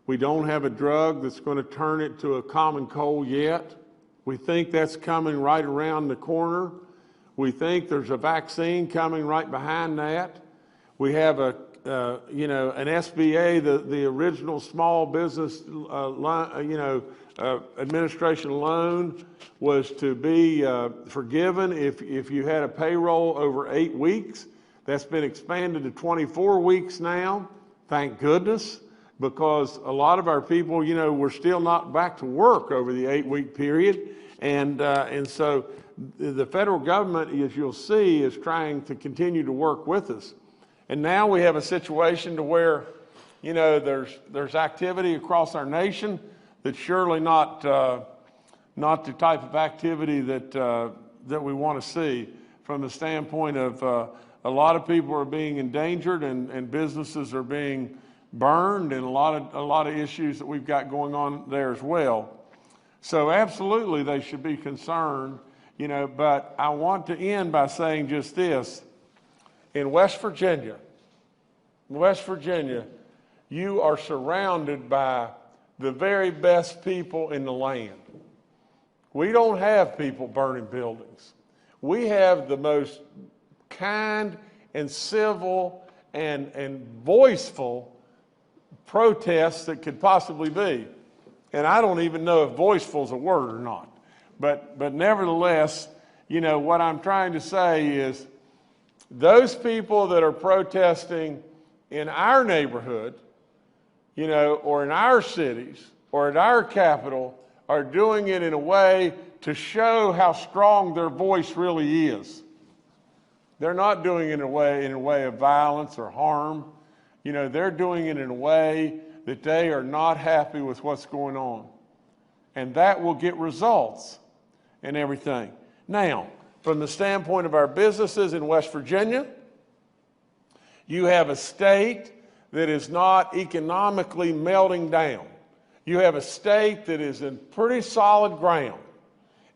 We don't have a drug that's going to turn it to a common cold yet. We think that's coming right around the corner. We think there's a vaccine coming right behind that. We have an SBA, the original small business administration loan was to be forgiven if you had a payroll over 8 weeks. That's been expanded to 24 weeks now, thank goodness, because a lot of our people, we're still not back to work over the 8-week period. And so the federal government, as you'll see, is trying to continue to work with us. And now we have a situation to where, there's activity across our nation that's surely not the type of activity that we want to see from the standpoint of a lot of people are being endangered and businesses are being burned, and a lot of issues that we've got going on there as well. So absolutely they should be concerned, but I want to end by saying just this. In West Virginia, you are surrounded by the very best people in the land. We don't have people burning buildings. We have the most kind and civil and voiceful protests that could possibly be. And I don't even know if voiceful is a word or not. But nevertheless, what I'm trying to say is those people that are protesting in our neighborhood, or in our cities, or at our capital, are doing it in a way to show how strong their voice really is. They're not doing it in a way of violence or harm. They're doing it in a way that they are not happy with what's going on. And that will get results and everything. Now, from the standpoint of our businesses in West Virginia, you have a state that is not economically melting down. You have a state that is in pretty solid ground.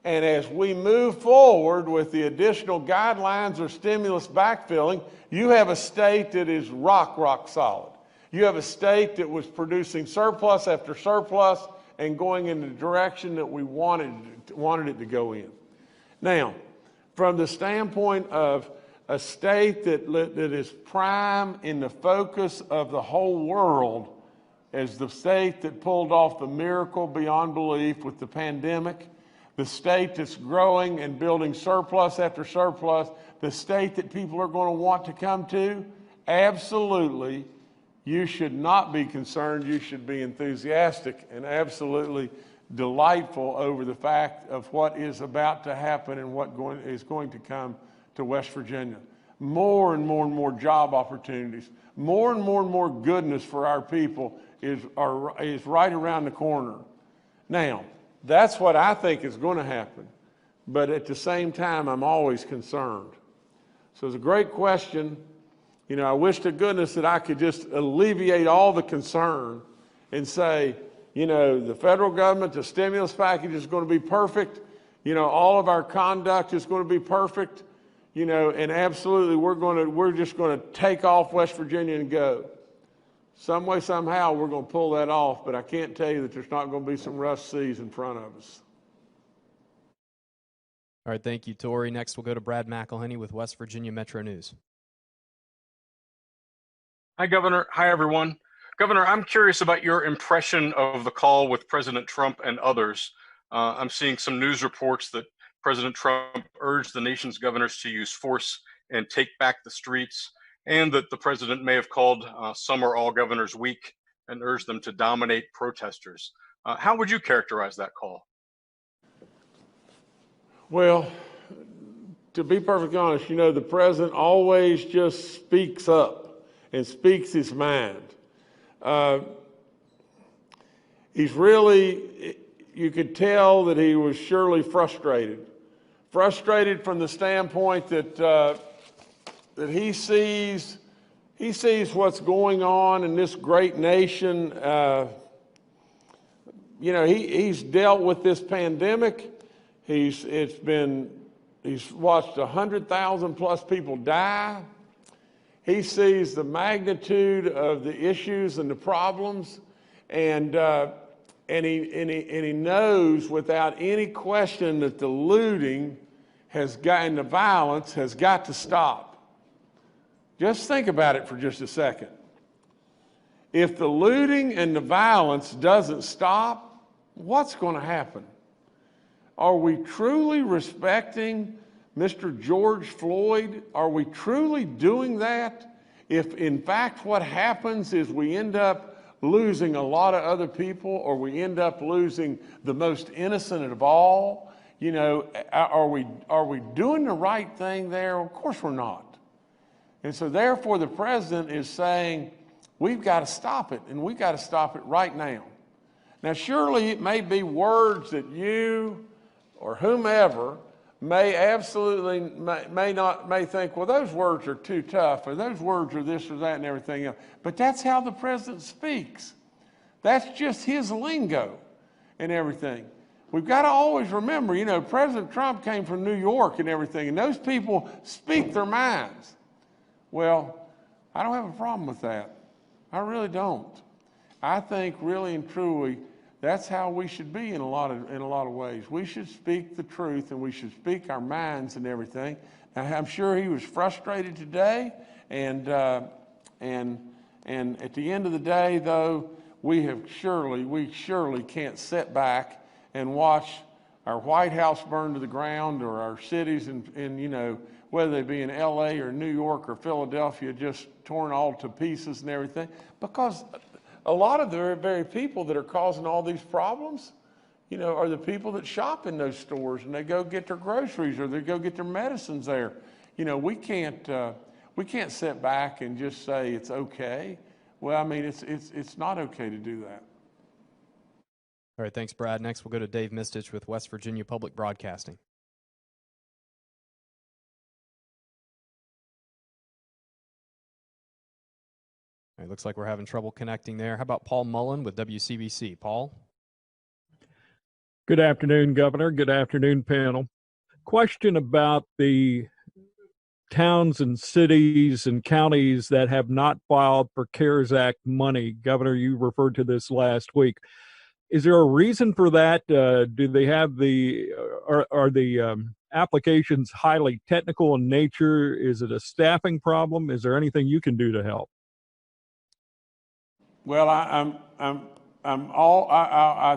And as we move forward with the additional guidelines or stimulus backfilling, you have a state that is rock solid. You have a state that was producing surplus after surplus and going in the direction that we wanted it to go in. Now, from the standpoint of a state that is prime in the focus of the whole world as the state that pulled off the miracle beyond belief with the pandemic, the state that's growing and building surplus after surplus, the state that people are going to want to come to, absolutely, you should not be concerned. You should be enthusiastic and absolutely delightful over the fact of what is about to happen and what is going to come to West Virginia. More and more job opportunities, more and more goodness for our people is right around the corner. Now, that's what I think is going to happen, but at the same time, I'm always concerned. So it's a great question. I wish to goodness that I could just alleviate all the concern and say, the federal government, the stimulus package is going to be perfect. All of our conduct is going to be perfect. And absolutely we're just going to take off West Virginia and go. Some way, somehow, we're going to pull that off, but I can't tell you that there's not going to be some rough seas in front of us. All right, thank you, Tori. Next, we'll go to Brad McElhenney with West Virginia Metro News. Hi, Governor. Hi, everyone. Governor, I'm curious about your impression of the call with President Trump and others. I'm seeing some news reports that President Trump urged the nation's governors to use force and take back the streets, and that the president may have called some or all governors weak and urged them to dominate protesters. How would you characterize that call? Well, to be perfectly honest, you know, the president always just speaks up and speaks his mind. He's really, you could tell that he was surely frustrated. Frustrated from the standpoint that that he sees what's going on in this great nation. You know, he's dealt with this pandemic. He's watched 100,000 plus people die. He sees the magnitude of the issues and the problems, and he knows without any question that the looting and the violence has got to stop. Just think about it for just a second. If the looting and the violence doesn't stop, what's going to happen? Are we truly respecting Mr. George Floyd? Are we truly doing that? If in fact what happens is we end up losing a lot of other people, or we end up losing the most innocent of all, you know, are we doing the right thing there? Of course we're not. And so therefore the president is saying, we've got to stop it, and we've got to stop it right now. Now surely it may be words that you or whomever may think, well, those words are too tough, or those words are this or that and everything else. But that's how the president speaks. That's just his lingo and everything. We've got to always remember, you know, President Trump came from New York and everything, and those people speak their minds. Well, I don't have a problem with that. I really don't. I think really and truly that's how we should be in a lot of ways. We should speak the truth, and we should speak our minds and everything. Now, I'm sure he was frustrated today, and at the end of the day, though, we surely can't sit back and watch our White House burn to the ground, or our cities in you know, whether they be in LA or New York or Philadelphia, just torn all to pieces and everything, because a lot of the very people that are causing all these problems, you know, are the people that shop in those stores, and they go get their groceries, or they go get their medicines there. You know, we can't sit back and just say it's okay. Well, I mean, it's not okay to do that. All right, thanks, Brad. Next, we'll go to Dave Mistich with West Virginia Public Broadcasting. All right, looks like we're having trouble connecting there. How about Paul Mullen with WCBC? Paul? Good afternoon, Governor. Good afternoon, panel. Question about the towns and cities and counties that have not filed for CARES Act money. Governor, you referred to this last week. Is there a reason for that? Do they have are the applications highly technical in nature? Is it a staffing problem? Is there anything you can do to help? Well, I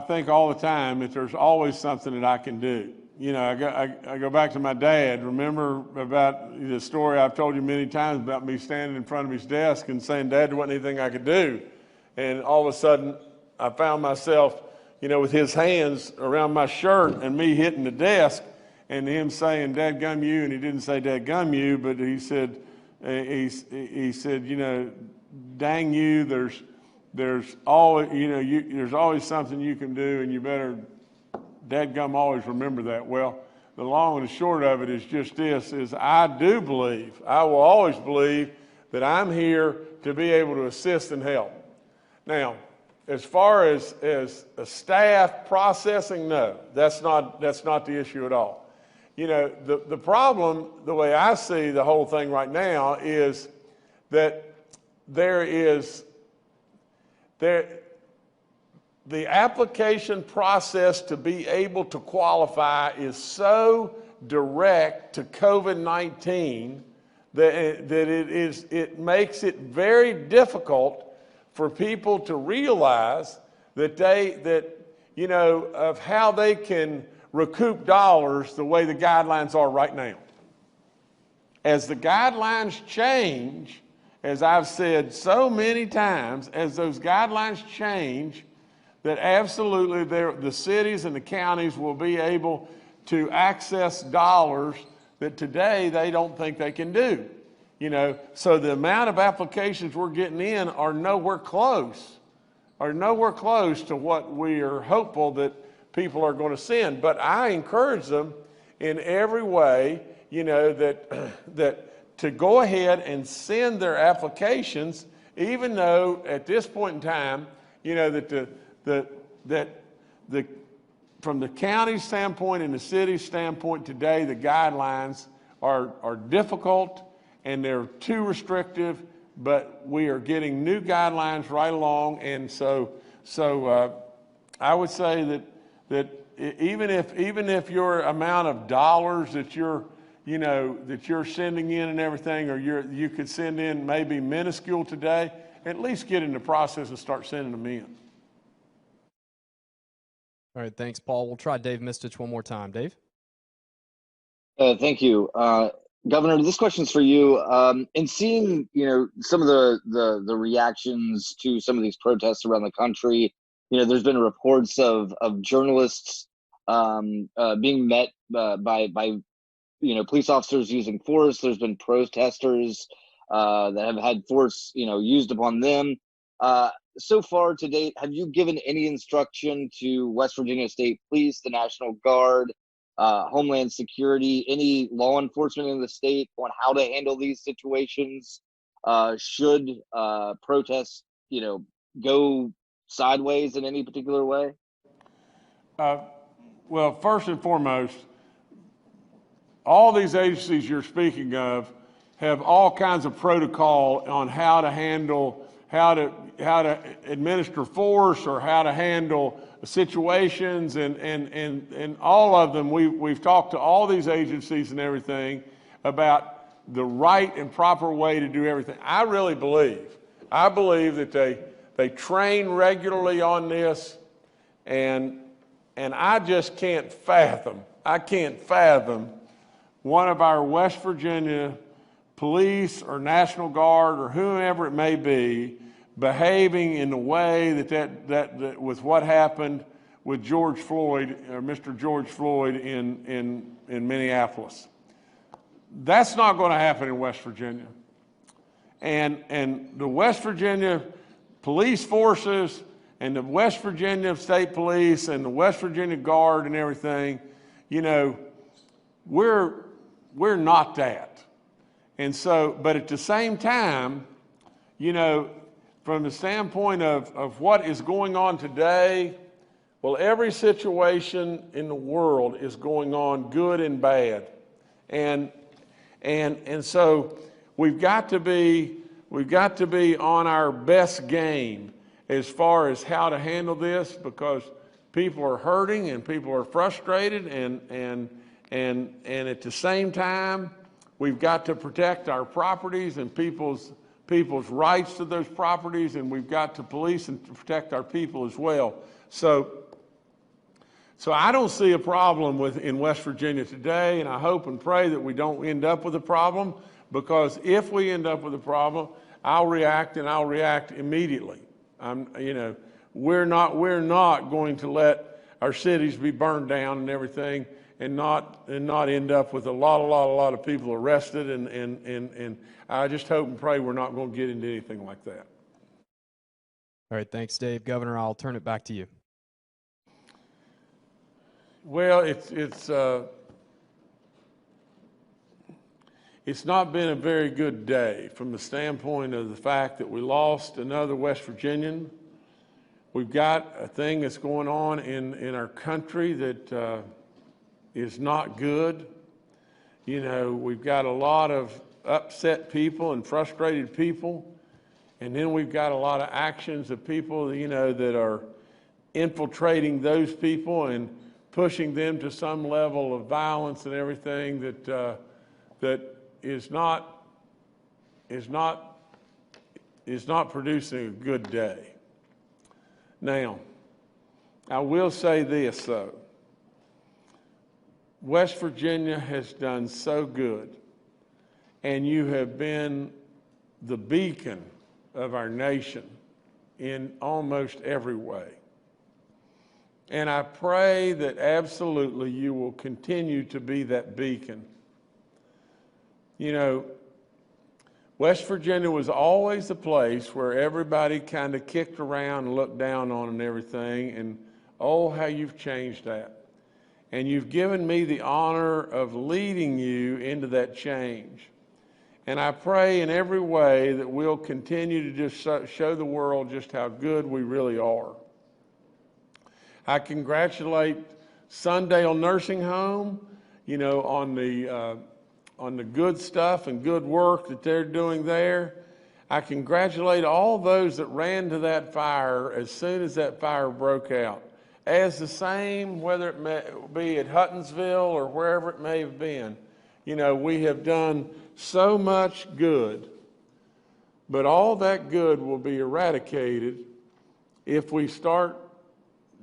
think all the time that there's always something that I can do. You know, I go back to my dad. Remember about the story I've told you many times about me standing in front of his desk and saying, Dad, there wasn't anything I could do. And all of a sudden, I found myself, you know, with his hands around my shirt and me hitting the desk and him saying, Dad gum you. And he didn't say Dad gum you, but he said, you know, dang you, there's always, you know, there's always something you can do, and you better, dadgum, always remember that. Well, the long and the short of it is just this, is I will always believe that I'm here to be able to assist and help. Now, as far as a staff processing, no, that's not the issue at all. You know, the problem, the way I see the whole thing right now, is that the application process to be able to qualify is so direct to COVID-19 that it makes it very difficult for people to realize that you know, of how they can recoup dollars the way the guidelines are right now. As the guidelines change, as I've said so many times, as those guidelines change, that absolutely the cities and the counties will be able to access dollars that today they don't think they can do. You know, so the amount of applications we're getting in are nowhere close to what we are hopeful that people are going to send. But I encourage them in every way, you know, that to go ahead and send their applications, even though at this point in time, you know, that from the county standpoint and the city standpoint today, the guidelines are difficult and they're too restrictive, but we are getting new guidelines right along. And so I would say that even if your amount of dollars that you're sending in and everything, or you could send in maybe minuscule today, at least get in the process and start sending them in. All right, thanks, Paul. We'll try Dave Mistich one more time. Dave? Thank you. Governor, this question's for you. In seeing, you know, some of the reactions to some of these protests around the country, you know, there's been reports of journalists being met by you know, police officers using force. There's been protesters that have had force, you know, used upon them. So far to date, have you given any instruction to West Virginia State Police, the National Guard, Homeland Security, any law enforcement in the state on how to handle these situations? Should protests, you know, go sideways in any particular way? Well, first and foremost, all these agencies you're speaking of have all kinds of protocol on how to handle, how to administer force, or how to handle situations, and all of them. We've talked to all these agencies and everything about the right and proper way to do everything. I believe that they train regularly on this, and I just can't fathom. I can't fathom one of our West Virginia police or National Guard or whoever it may be behaving in the way that with what happened with George Floyd, or Mr. George Floyd in Minneapolis. That's not going to happen in West Virginia. And the West Virginia police forces and the West Virginia State Police and the West Virginia Guard and everything, you know, we're not that. And so, but at the same time, you know, from the standpoint of what is going on today, well, every situation in the world is going on, good and bad. And so we've got to be on our best game as far as how to handle this, because people are hurting and people are frustrated, and at the same time, we've got to protect our properties and people's rights to those properties, and we've got to police and to protect our people as well. So I don't see a problem in West Virginia today, and I hope and pray that we don't end up with a problem, because if we end up with a problem, I'll react, and I'll react immediately. You know, we're not going to let our cities be burned down and everything, and not end up with a lot of people arrested, and I just hope and pray we're not going to get into anything like that. All right, thanks, Dave. Governor, I'll turn it back to you. Well, it's not been a very good day from the standpoint of the fact that we lost another West Virginian. We've got a thing that's going on in our country that is not good. You know, we've got a lot of upset people and frustrated people, and then we've got a lot of actions of people, you know, that are infiltrating those people and pushing them to some level of violence and everything that is not producing a good day. Now, I will say this though. West Virginia has done so good, and you have been the beacon of our nation in almost every way. And I pray that absolutely you will continue to be that beacon. You know, West Virginia was always a place where everybody kind of kicked around and looked down on and everything, and oh, how you've changed that. And you've given me the honor of leading you into that change. And I pray in every way that we'll continue to just show the world just how good we really are. I congratulate Sundale Nursing Home, you know, on the good stuff and good work that they're doing there. I congratulate all those that ran to that fire as soon as that fire broke out. As the same, whether it may be at Huttonsville or wherever it may have been, you know, we have done so much good, but all that good will be eradicated if we start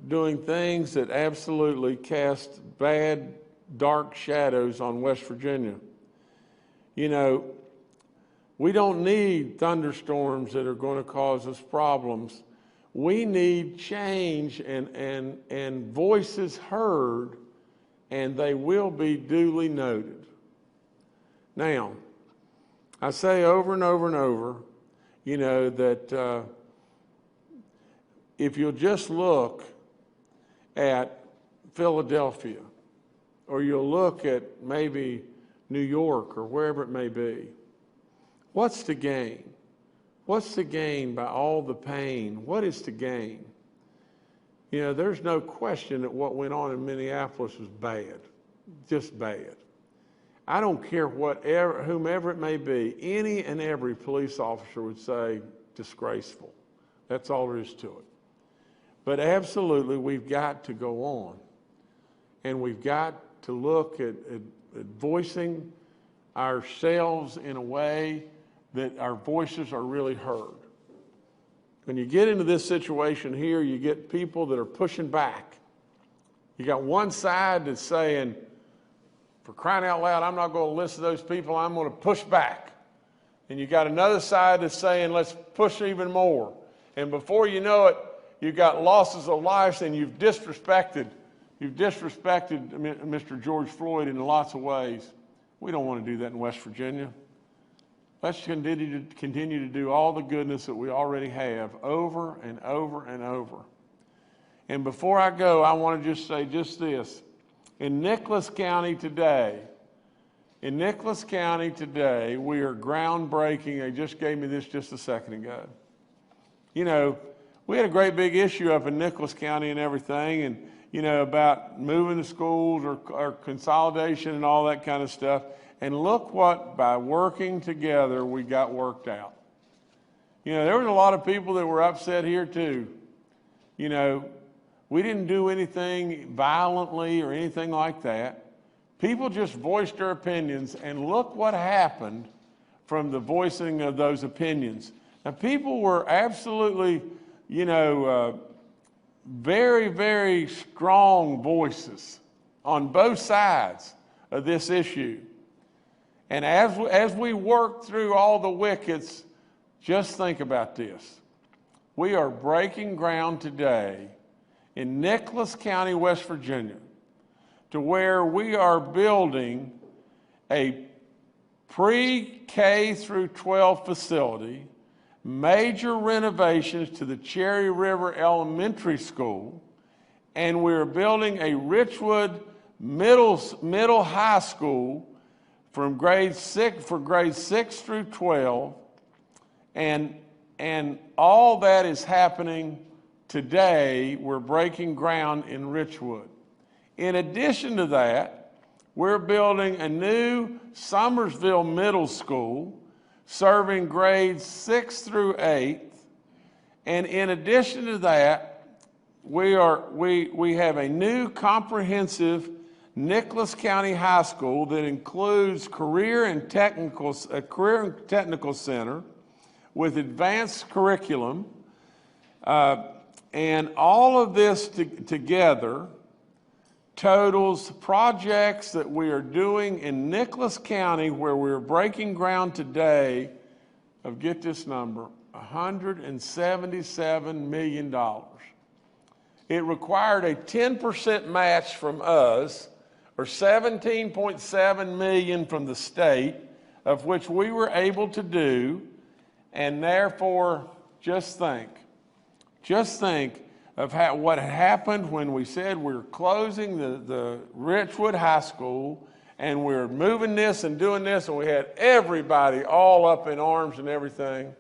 doing things that absolutely cast bad, dark shadows on West Virginia. You know, we don't need thunderstorms that are going to cause us problems. We need change and voices heard, and they will be duly noted. Now, I say over and over and over, you know, that if you'll just look at Philadelphia, or you'll look at maybe New York or wherever it may be, what's to gain? What's to gain by all the pain? What is to gain? You know, there's no question that what went on in Minneapolis was bad, just bad. I don't care whomever it may be, any and every police officer would say disgraceful. That's all there is to it. But absolutely, we've got to go on. And we've got to look at voicing ourselves in a way that our voices are really heard. When you get into this situation here, you get people that are pushing back. You got one side that's saying, for crying out loud, I'm not going to listen to those people, I'm going to push back. And you got another side that's saying, let's push even more. And before you know it, you've got losses of lives, and you've disrespected Mr. George Floyd in lots of ways. We don't want to do that in West Virginia. Let's continue to do all the goodness that we already have over and over and over. And before I go, I want to just say just this. In Nicholas County today, we are groundbreaking. They just gave me this just a second ago. You know, we had a great big issue up in Nicholas County and everything, and, you know, about moving the schools or consolidation and all that kind of stuff. And look what, by working together, we got worked out. You know, there was a lot of people that were upset here too. You know, we didn't do anything violently or anything like that. People just voiced their opinions, and look what happened from the voicing of those opinions. Now, people were absolutely, you know, very, very strong voices on both sides of this issue. And as we work through all the wickets, just think about this. We are breaking ground today in Nicholas County, West Virginia, to where we are building a pre-K through 12 facility, major renovations to the Cherry River Elementary School, and we're building a Richwood middle high school from grades 6 through 12, and all that is happening today. We're breaking ground in Richwood. In addition to that, we're building a new Summersville Middle School serving grades 6 through 8, and in addition to that, we have a new comprehensive Nicholas County High School that includes career and technical center with advanced curriculum, and all of this together totals projects that we are doing in Nicholas County, where we're breaking ground today of, get this number, $177 million. It required a 10% match from us, or $17.7 million from the state, of which we were able to do, and therefore just think of what happened when we said we were closing the Richwood High School and we were moving this and doing this, and we had everybody all up in arms and everything.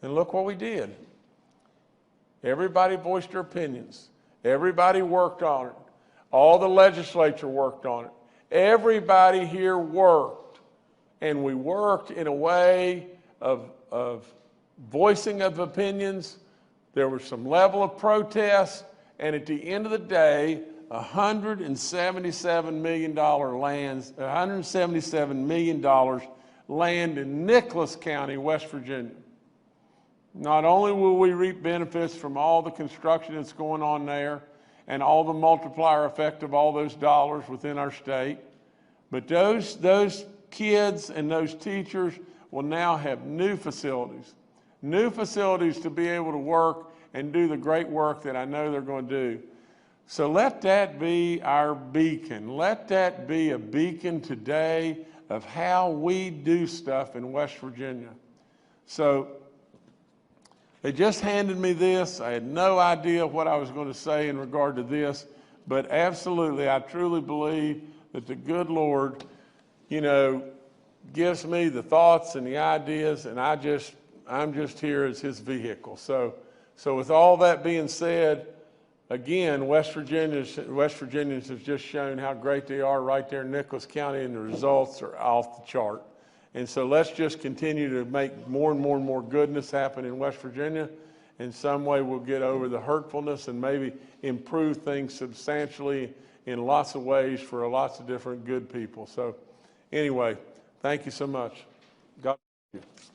And look what we did. Everybody voiced their opinions. Everybody worked on it. All the legislature worked on it. Everybody here worked. And we worked in a way of voicing of opinions. There was some level of protest. And at the end of the day, $177 million land in Nicholas County, West Virginia. Not only will we reap benefits from all the construction that's going on there and all the multiplier effect of all those dollars within our state, but those kids and those teachers will now have new facilities to be able to work and do the great work that I know they're going to do. So let that be our beacon. Let that be a beacon today of how we do stuff in West Virginia. So they just handed me this. I had no idea what I was going to say in regard to this, but absolutely, I truly believe that the good Lord, gives me the thoughts and the ideas, and I'm just here as his vehicle. So with all that being said, again, West Virginians have just shown how great they are right there in Nicholas County, and the results are off the chart. And so let's just continue to make more and more and more goodness happen in West Virginia. In some way, we'll get over the hurtfulness and maybe improve things substantially in lots of ways for lots of different good people. So anyway, thank you so much. God bless you.